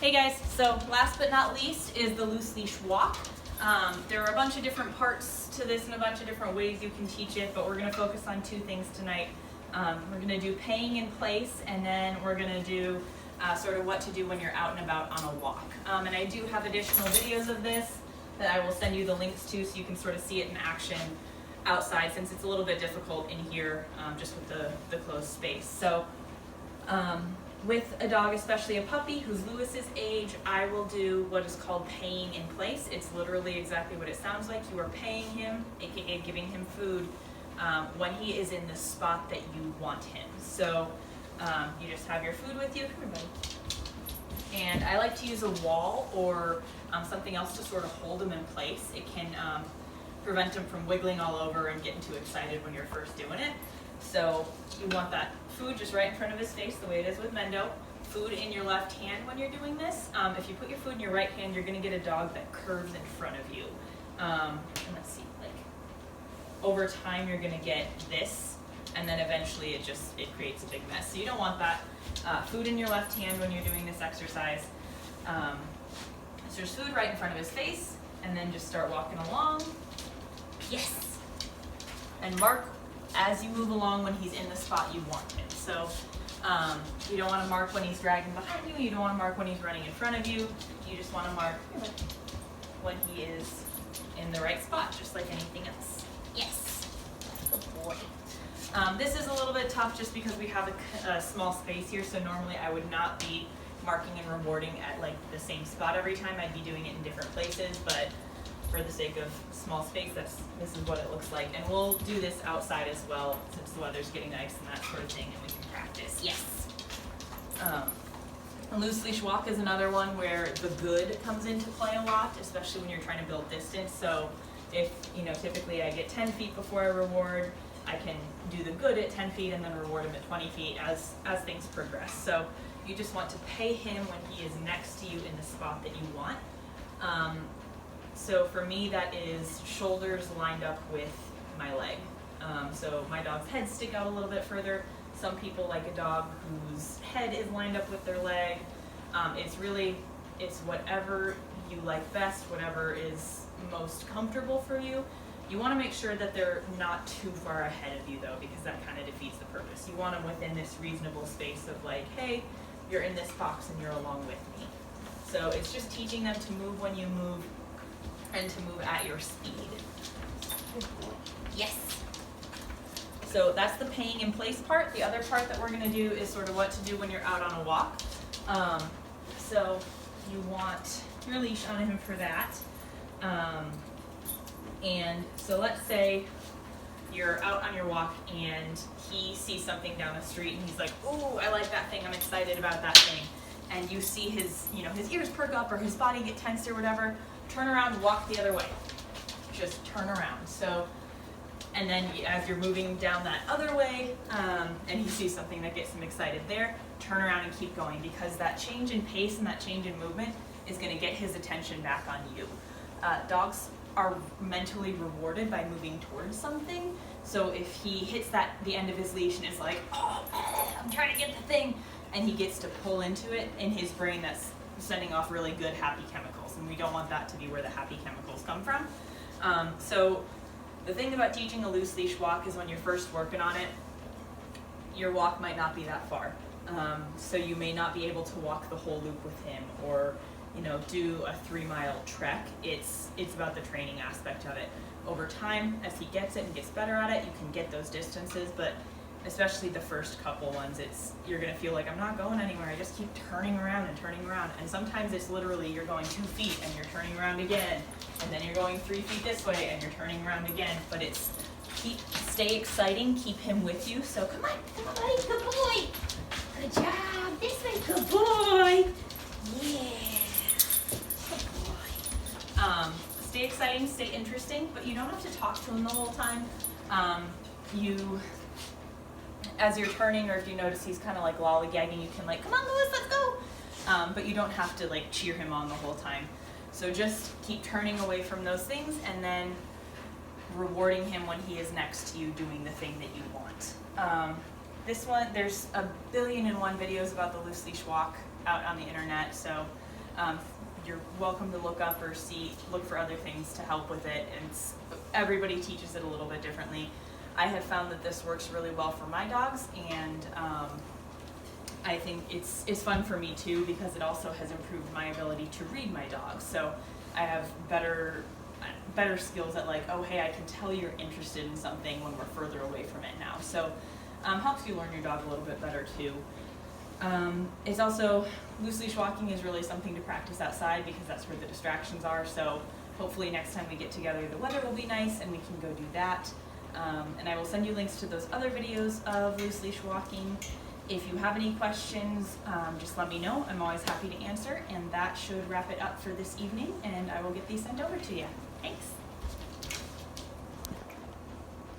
Hey guys, so last but not least is the loose leash walk. There are a bunch of different parts to this and a bunch of different ways you can teach it, but we're going to focus on two things tonight. We're going to do paying in place, and then we're going to do sort of what to do when you're out and about on a walk. And I do have additional videos of this that I will send you the links to so you can sort of see it in action outside, since it's a little bit difficult in here just with the closed space. So with a dog, especially a puppy who's Lewis's age, I will do what is called paying in place. It's literally exactly what it sounds like. You are paying him, aka giving him food, when he is in the spot that you want him. So you just have your food with you, everybody. And I like to use a wall or something else to sort of hold him in place. It can prevent him from wiggling all over and getting too excited when you're first doing it. So you want that food just right in front of his face, the way it is with Mendo. Food in your left hand when you're doing this. If you put your food in your right hand, you're going to get a dog that curves in front of you. And let's see, like over time you're going to get this, and then eventually it creates a big mess. So you don't want that. Food in your left hand when you're doing this exercise. So there's food right in front of his face, and then just start walking along. Yes! And mark as you move along when he's in the spot you want him. So you don't want to mark when he's dragging behind you, you don't want to mark when he's running in front of you, you just want to mark when he is in the right spot, just like anything else. Yes! Good boy. This is a little bit tough just because we have a small space here, so normally I would not be marking and rewarding at like the same spot every time. I'd be doing it in different places, but for the sake of small space, this is what it looks like. And we'll do this outside as well, since the weather's getting nice and that sort of thing, and we can practice. Yes! A loose leash walk is another one where the good comes into play a lot, especially when you're trying to build distance. So if, typically I get 10 feet before I reward, I can do the good at 10 feet and then reward him at 20 feet as things progress. So you just want to pay him when he is next to you in the spot that you want. So for me, that is shoulders lined up with my leg. So my dog's head stick out a little bit further. Some people like a dog whose head is lined up with their leg. It's whatever you like best, whatever is most comfortable for you. You want to make sure that they're not too far ahead of you though, because that kind of defeats the purpose. You want them within this reasonable space of like, hey, you're in this box and you're along with me. So it's just teaching them to move when you move, and to move at your speed. Yes! So that's the paying in place part. The other part that we're going to do is sort of what to do when you're out on a walk. So you want your leash on him for that. And so let's say you're out on your walk and he sees something down the street and he's like, oh, I like that thing, I'm excited about that thing. And you see his ears perk up or his body get tensed or whatever. Turn around and walk the other way. Just turn around. So, and then as you're moving down that other way, and he sees something that gets him excited there, turn around and keep going, because that change in pace and that change in movement is going to get his attention back on you. Dogs are mentally rewarded by moving towards something. So if he hits the end of his leash and is like, oh, I'm trying to get the thing, and he gets to pull into it, in his brain that's sending off really good happy chemicals, and we don't want that to be where the happy chemicals come from. So the thing about teaching a loose leash walk is when you're first working on it, your walk might not be that far. So you may not be able to walk the whole loop with him, or do a 3-mile trek. It's about the training aspect of it. Over time, as he gets it and gets better at it, you can get those distances, but especially the first couple ones, you're going to feel like, I'm not going anywhere, I just keep turning around and turning around. And sometimes it's literally you're going 2 feet and you're turning around again, and then you're going 3 feet this way and you're turning around again. But stay exciting, keep him with you. So come on buddy, good boy, good job, this way, good boy, yeah, good boy. Stay exciting, stay interesting, but you don't have to talk to him the whole time. As you're turning, or if you notice he's kind of like lollygagging, you can like, come on Lewis, let's go. But you don't have to like cheer him on the whole time. So just keep turning away from those things and then rewarding him when he is next to you doing the thing that you want. This one, there's a billion and one videos about the loose leash walk out on the internet, so you're welcome to look up or look for other things to help with it, and everybody teaches it a little bit differently. I have found that this works really well for my dogs, and I think it's fun for me too, because it also has improved my ability to read my dogs. So I have better skills at like, oh hey, I can tell you're interested in something when we're further away from it now. So helps you learn your dog a little bit better too. It's also, loose leash walking is really something to practice outside, because that's where the distractions are. So hopefully next time we get together, the weather will be nice and we can go do that. And I will send you links to those other videos of loose leash walking. If you have any questions, just let me know. I'm always happy to answer. And that should wrap it up for this evening, and I will get these sent over to you. Thanks.